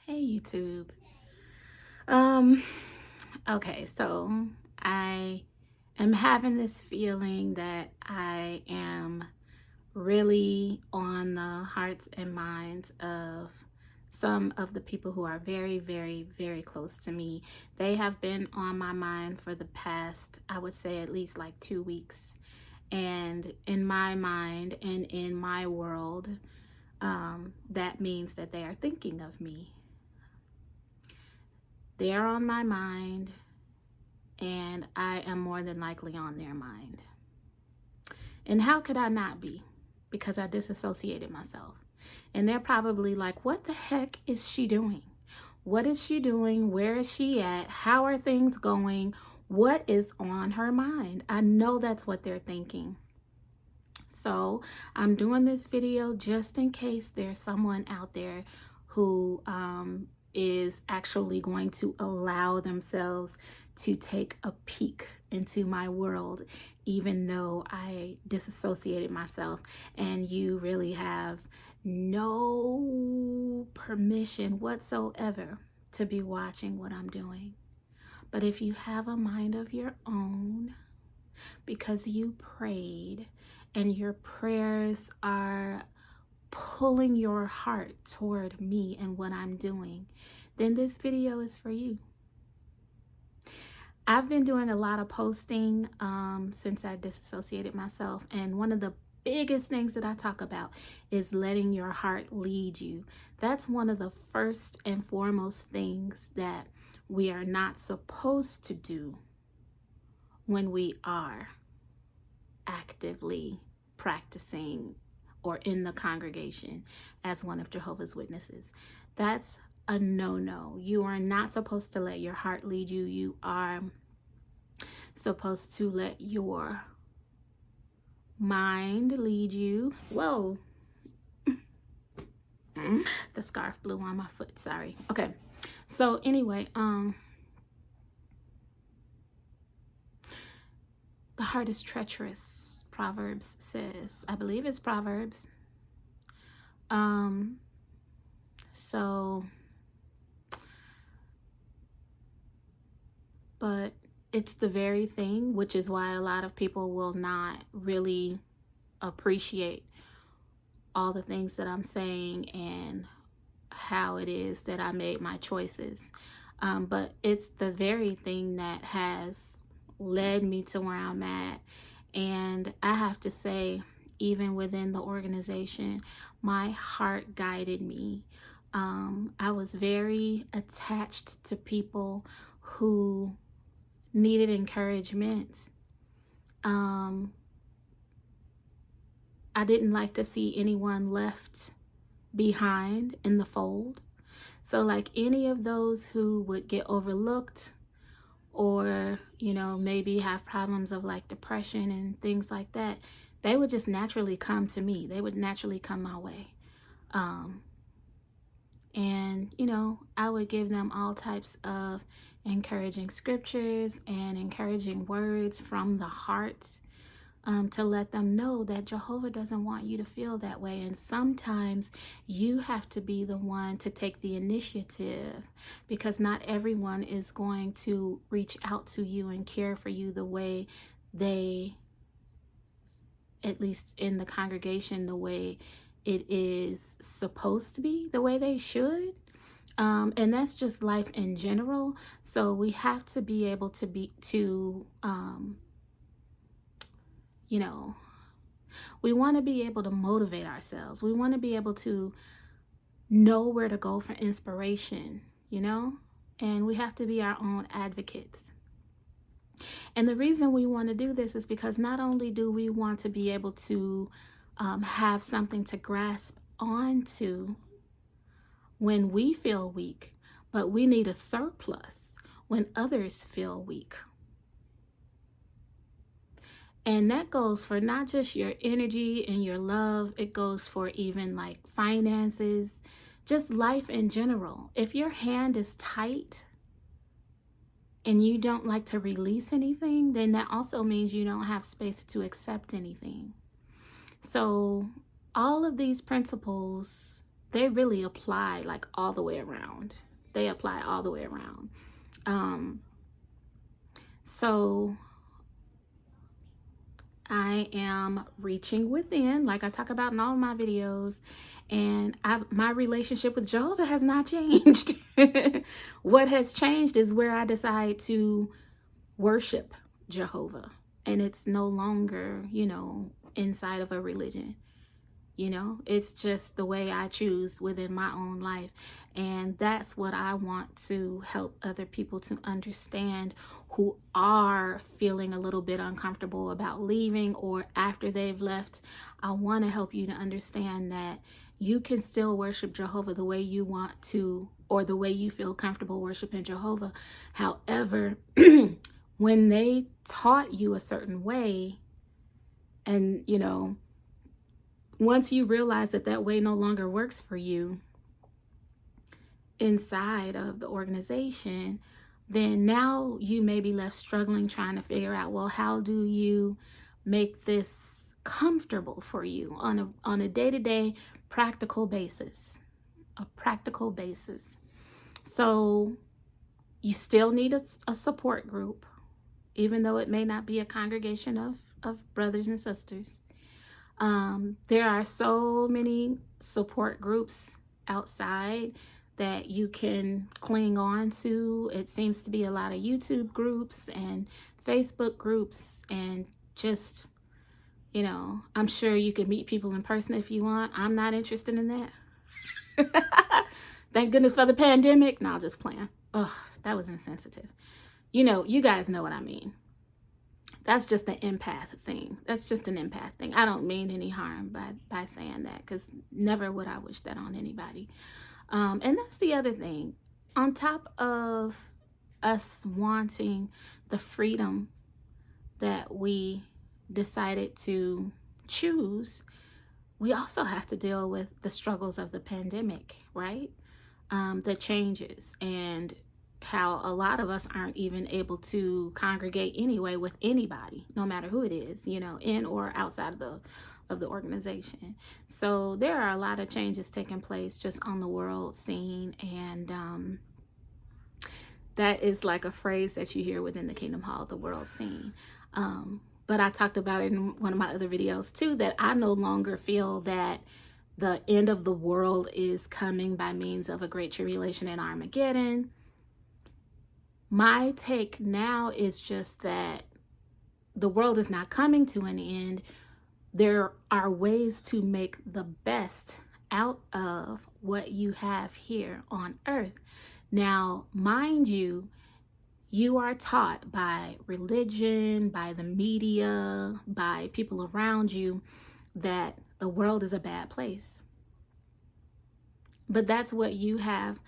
Hey YouTube. Okay, so I am having this feeling that I am really on the hearts and minds of some of the people who are very, very, very close to me. They have been on my mind for the past, I would say, at least like 2 weeks. And in my mind and in my world, that means that they are thinking of me. They're on my mind, and I am more than likely on their mind. And how could I not be? Because I disassociated myself. And they're probably like, what the heck is she doing? What is she doing? Where is she at? How are things going? What is on her mind? I know that's what they're thinking. So I'm doing this video just in case there's someone out there who is actually going to allow themselves to take a peek into my world, even though I disassociated myself, and you really have no permission whatsoever to be watching what I'm doing. But if you have a mind of your own, because you prayed and your prayers are pulling your heart toward me and what I'm doing, then this video is for you. I've been doing a lot of posting since I disassociated myself, and one of the biggest things that I talk about is letting your heart lead you. That's one of the first and foremost things that we are not supposed to do when we are actively practicing or in the congregation as one of Jehovah's Witnesses. That's a no-no. You are not supposed to let your heart lead you. You are supposed to let your mind lead you. Whoa. The scarf blew on my foot, sorry. Okay, so anyway, the heart is treacherous, Proverbs says. I believe it's Proverbs. But it's the very thing, which is why a lot of people will not really appreciate all the things that I'm saying and how it is that I made my choices. But it's the very thing that has led me to where I'm at. And I have to say, even within the organization, my heart guided me. I was very attached to people who needed encouragement. I didn't like to see anyone left behind in the fold. So like any of those who would get overlooked, or maybe have problems of like depression and things like that, they would just naturally come to me. They would naturally come my way. And I would give them all types of encouraging scriptures and encouraging words from the heart, to let them know that Jehovah doesn't want you to feel that way. And sometimes you have to be the one to take the initiative, because not everyone is going to reach out to you and care for you the way they, at least in the congregation, the way it is supposed to be, the way they should. And that's just life in general. So we have to be able to we want to be able to motivate ourselves. We want to be able to know where to go for inspiration, and we have to be our own advocates. And the reason we want to do this is because not only do we want to be able to have something to grasp onto when we feel weak, but we need a surplus when others feel weak. And that goes for not just your energy and your love. It goes for even like finances, just life in general. If your hand is tight and you don't like to release anything, then that also means you don't have space to accept anything. So all of these principles they really apply like all the way around. They apply all the way around. So I am reaching within, like I talk about in all of my videos, and my relationship with Jehovah has not changed. What has changed is where I decide to worship Jehovah, and it's no longer, you know, inside of a religion. You know, it's just the way I choose within my own life. And that's what I want to help other people to understand who are feeling a little bit uncomfortable about leaving, or after they've left. I want to help you to understand that you can still worship Jehovah the way you want to, or the way you feel comfortable worshiping Jehovah. However, when they taught you a certain way, and, you know, once you realize that that way no longer works for you inside of the organization, then now you may be left struggling, trying to figure out, well, how do you make this comfortable for you on a day-to-day practical basis, a practical basis. So you still need a support group, even though it may not be a congregation of brothers and sisters. There are so many support groups outside that you can cling on to. It seems to be a lot of YouTube groups and Facebook groups, and just, you know, I'm sure you can meet people in person if you want. I'm not interested in that. Thank goodness for the pandemic. No, just playing. Oh, that was insensitive. You know, you guys know what I mean. That's just an empath thing. That's just an empath thing. I don't mean any harm by saying that, because never would I wish that on anybody. And that's the other thing. On top of us wanting the freedom that we decided to choose, we also have to deal with the struggles of the pandemic, right? The changes, and how a lot of us aren't even able to congregate anyway with anybody, no matter who it is, you know, in or outside of the organization. So there are a lot of changes taking place just on the world scene, and that is like a phrase that you hear within the Kingdom Hall, the world scene. But I talked about it in one of my other videos too, that I no longer feel that the end of the world is coming by means of a great tribulation and Armageddon. My take now is just that the world is not coming to an end. There are ways to make the best out of what you have here on earth. Now, mind you, you are taught by religion, by the media, by people around you, that the world is a bad place. But that's what you have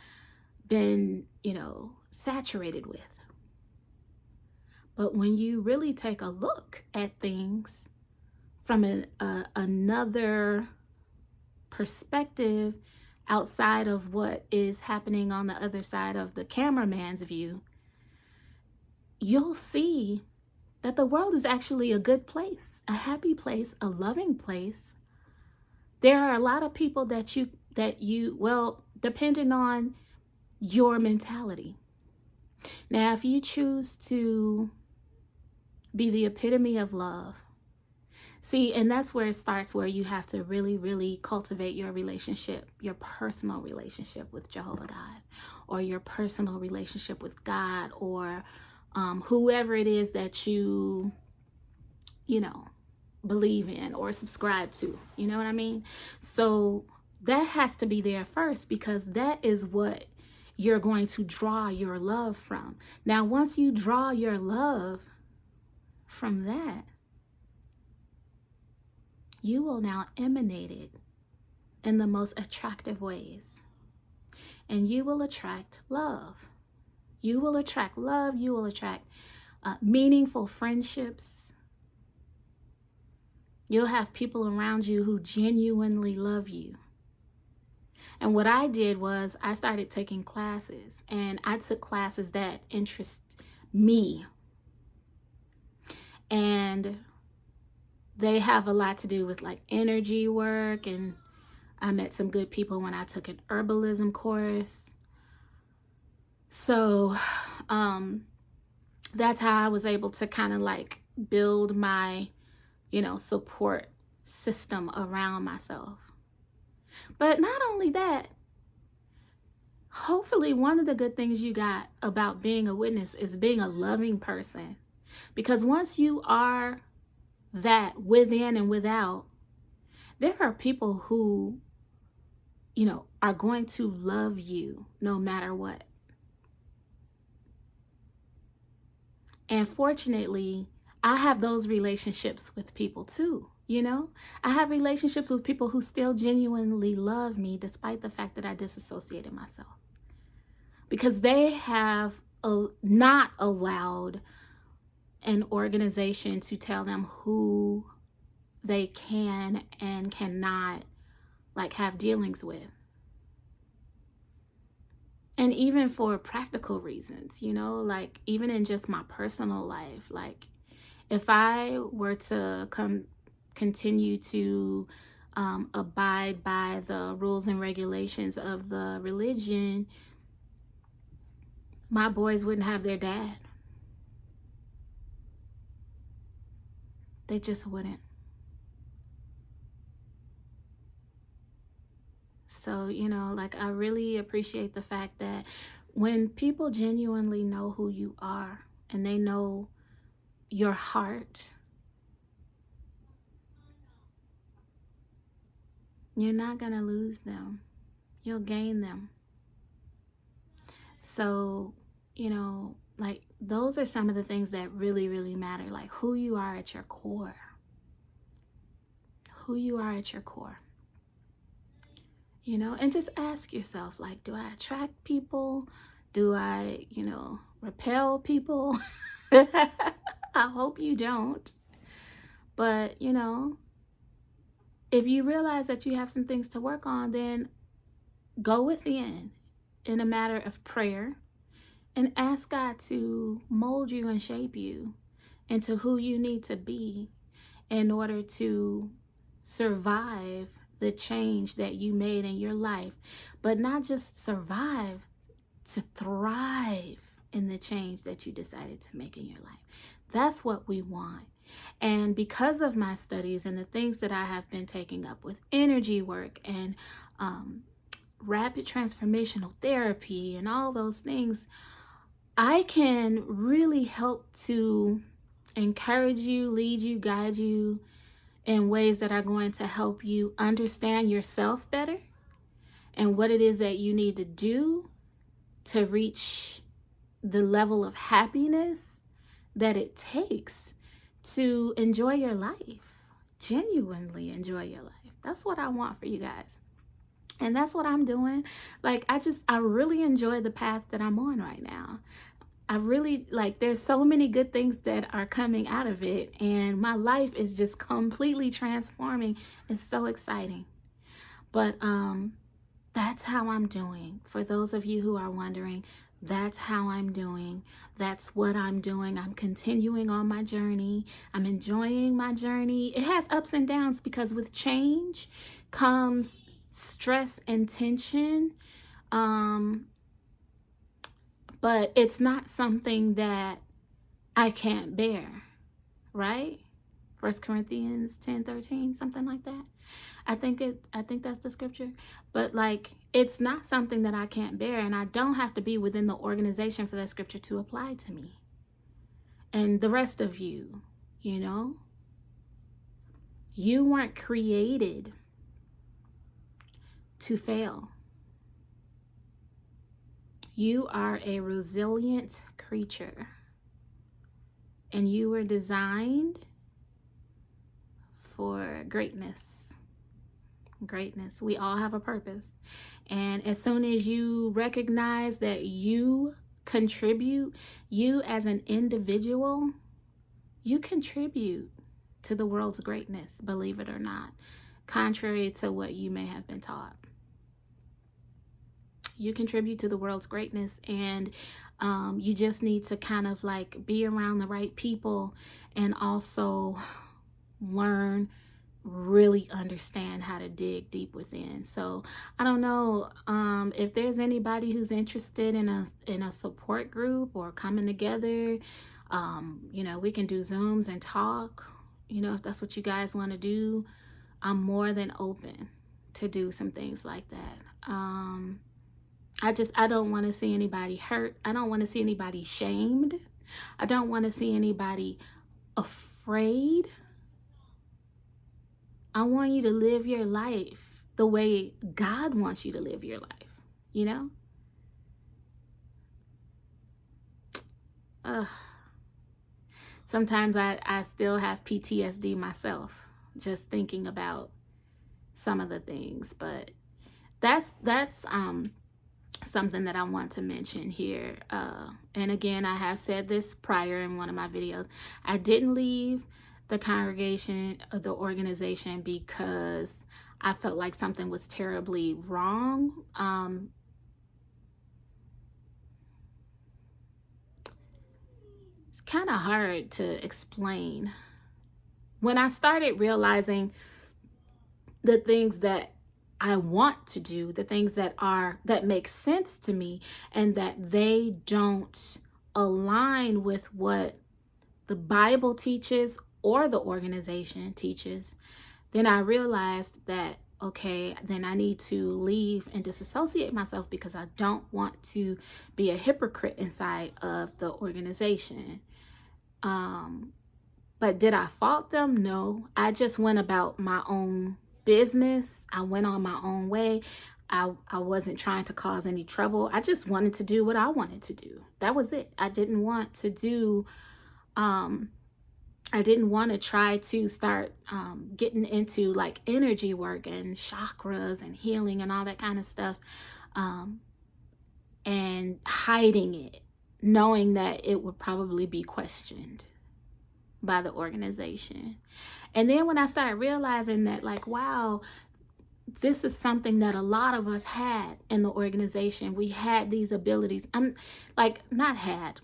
been, you know, saturated with. But when you really take a look at things from another perspective outside of what is happening on the other side of the cameraman's view, you'll see that the world is actually a good place, a happy place, a loving place. There are a lot of people that you, well, depending on your mentality. Now, if you choose to be the epitome of love, see, and that's where it starts, where you have to really, really cultivate your relationship, your personal relationship with Jehovah God, or your personal relationship with God, or whoever it is that you know, believe in or subscribe to. You know what I mean? So that has to be there first, because that is what you're going to draw your love from. Now, once you draw your love from that, you will now emanate it in the most attractive ways. And you will attract love. You will attract love. You will attract meaningful friendships. You'll have people around you who genuinely love you. And what I did was I started taking classes, and I took classes that interest me. And they have a lot to do with like energy work and I met some good people when I took an herbalism course. So that's how I was able to kind of like build my, support system around myself. But not only that, hopefully one of the good things you got about being a witness is being a loving person. Because once you are that within and without, there are people who, are going to love you no matter what. And fortunately, I have those relationships with people too. I have relationships with people who still genuinely love me despite the fact that I disassociated myself. Because they have not allowed an organization to tell them who they can and cannot have dealings with. And even for practical reasons, even in just my personal life, if I were to continue to abide by the rules and regulations of the religion, my boys wouldn't have their dad. They just wouldn't. So, I really appreciate the fact that when people genuinely know who you are and they know your heart, you're not going to lose them. You'll gain them. So, those are some of the things that really, really matter, like who you are at your core. Who you are at your core. And just ask yourself, do I attract people? Do I, repel people? I hope you don't. But, if you realize that you have some things to work on, then go within in a matter of prayer and ask God to mold you and shape you into who you need to be in order to survive the change that you made in your life, but not just survive, to thrive in the change that you decided to make in your life. That's what we want. And because of my studies and the things that I have been taking up with energy work and rapid transformational therapy and all those things, I can really help to encourage you, lead you, guide you in ways that are going to help you understand yourself better and what it is that you need to do to reach the level of happiness that it takes to enjoy your life, genuinely enjoy your life. That's what I want for you guys. And that's what I'm doing. I really enjoy the path that I'm on right now. I really there's so many good things that are coming out of it, and my life is just completely transforming. It's so exciting. But that's how I'm doing. For those of you who are wondering, that's how I'm doing. That's what I'm doing. I'm continuing on my journey. I'm enjoying my journey. It has ups and downs because with change comes stress and tension. But it's not something that I can't bear, right? 1 Corinthians 10:13, something like that. I think that's the scripture. But it's not something that I can't bear, and I don't have to be within the organization for that scripture to apply to me. And the rest of you, you weren't created to fail. You are a resilient creature, and you were designed for greatness. Greatness. We all have a purpose. And as soon as you recognize that you contribute, you as an individual, you contribute to the world's greatness, believe it or not, contrary to what you may have been taught. You contribute to the world's greatness, and you just need to kind of be around the right people and also learn really understand how to dig deep within. So I don't know if there's anybody who's interested in a support group or coming together. You know, we can do Zooms and talk. You know, if that's what you guys want to do, I'm more than open to do some things like that. I don't want to see anybody hurt. I don't want to see anybody shamed. I don't want to see anybody afraid. I want you to live your life the way God wants you to live your life, you know? Sometimes I still have PTSD myself, just thinking about some of the things, but that's something that I want to mention here. And again, I have said this prior in one of my videos. I didn't leave the congregation or the organization because I felt like something was terribly wrong. It's kind of hard to explain. When I started realizing the things that I want to do, the things that make sense to me, and that they don't align with what the Bible teaches or the organization teaches, then I realized that, okay, then I need to leave and disassociate myself because I don't want to be a hypocrite inside of the organization. But did I fault them? No. I just went about my own business. I went on my own way. I wasn't trying to cause any trouble. I just wanted to do what I wanted to do. That was it. I didn't want to do I didn't want to try to start getting into like energy work and chakras and healing and all that kind of stuff, and hiding it, knowing that it would probably be questioned by the organization. And then when I started realizing that, like, wow, this is something that a lot of us had in the organization. We had these abilities. I'm like, not had,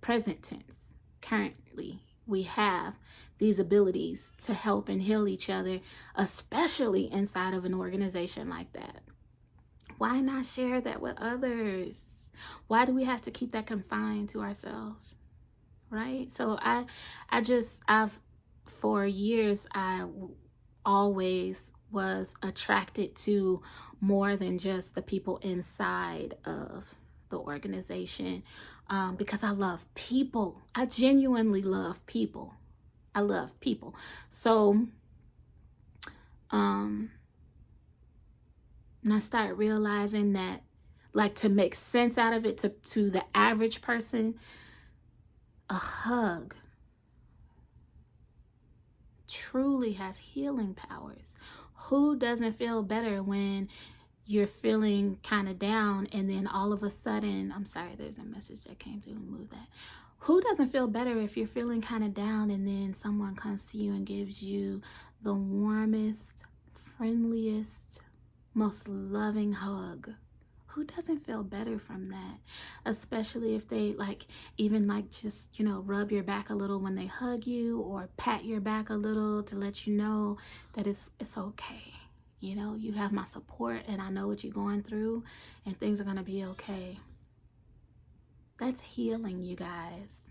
present tense, currently. We have these abilities to help and heal each other, especially inside of an organization like that. Why not share that with others? Why do we have to keep that confined to ourselves? Right? So I've for years, I always was attracted to more than just the people inside of the organization, because I love people. I genuinely love people. I love people. So and I started realizing that, like, to make sense out of it, to the average person, a hug truly has healing powers. Who doesn't feel better when you're feeling kind of down and then all of a sudden, I'm sorry, there's a message that came through and moved that. Who doesn't feel better if you're feeling kind of down and then someone comes to you and gives you the warmest, friendliest, most loving hug? Who doesn't feel better from that? Especially if they just, rub your back a little when they hug you, or pat your back a little to let you know that it's okay. You have my support and I know what you're going through and things are going to be okay. That's healing, you guys.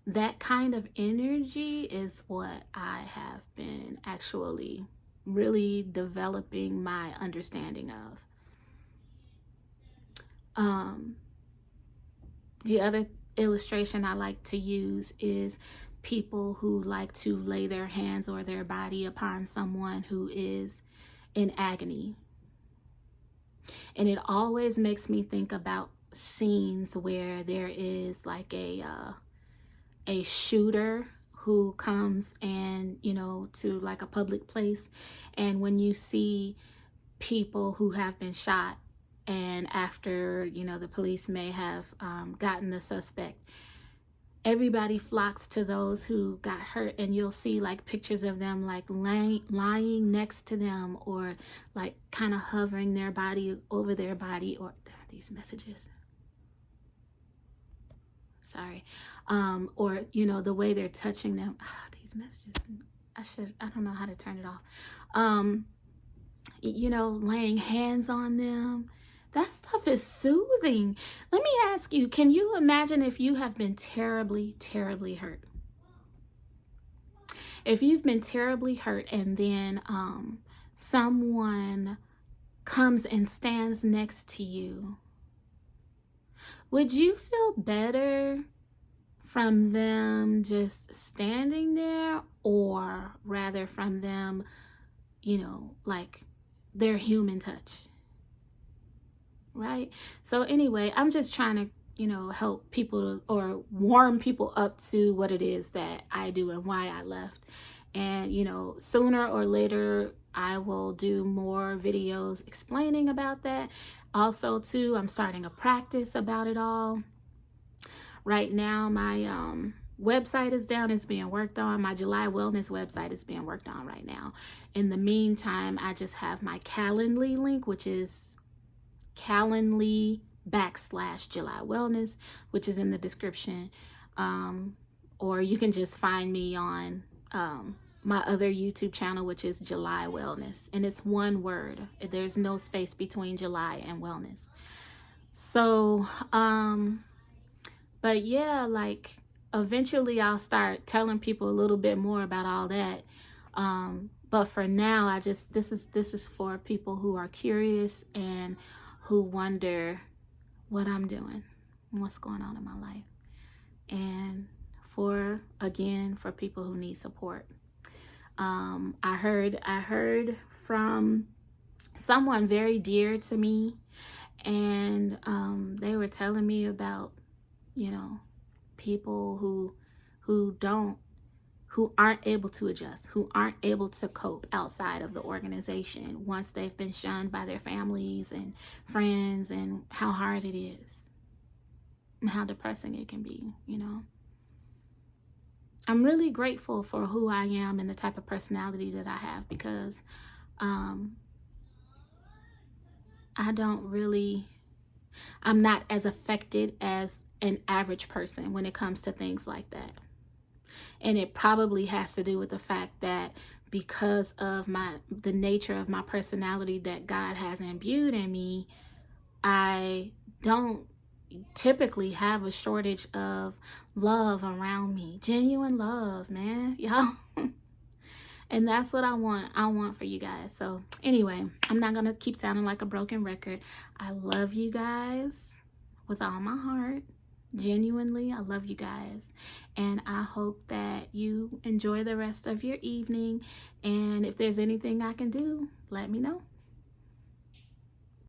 That kind of energy is what I have been actually really developing my understanding of. The other illustration I like to use is people who like to lay their hands or their body upon someone who is in agony. And it always makes me think about scenes where there is like a shooter who comes and, to like a public place. And when you see people who have been shot, and after, the police may have gotten the suspect, everybody flocks to those who got hurt, and you'll see like pictures of them like lying next to them, or like kind of hovering their body over their body, or these messages. Sorry. Or, the way they're touching them. These messages. I don't know how to turn it off. You know, laying hands on them. That stuff is soothing. Let me ask you, can you imagine if you have been terribly, terribly hurt? If you've been terribly hurt and then someone comes and stands next to you, would you feel better from them just standing there, or rather from them, you know, like their human touch? Right? So anyway, I'm just trying to, you know, help people or warm people up to what it is that I do and why I left. And, you know, sooner or later, I will do more videos explaining about that. Also, too, I'm starting a practice about it all. Right now, my website is down. It's being worked on. My JulyWellness website is being worked on right now. In the meantime, I just have my Calendly link, which is Calendly/JulyWellness, which is in the description. Or you can just find me on my other YouTube channel, which is JulyWellness, and it's one word. There's no space between July and wellness. So but yeah, like eventually I'll start telling people a little bit more about all that. But for now, this is for people who are curious and who wonder what I'm doing and what's going on in my life. And for people who need support. I heard from someone very dear to me, and they were telling me about, you know, people who aren't able to adjust, who aren't able to cope outside of the organization once they've been shunned by their families and friends, and how hard it is and how depressing it can be, you know. I'm really grateful for who I am and the type of personality that I have, because I'm not as affected as an average person when it comes to things like that. And it probably has to do with the fact that because of the nature of my personality that God has imbued in me, I don't typically have a shortage of love around me. Genuine love, man, y'all. And that's what I want for you guys. So anyway, I'm not gonna keep sounding like a broken record. I love you guys with all my heart. Genuinely, I love you guys, and I hope that you enjoy the rest of your evening. And if there's anything I can do, let me know.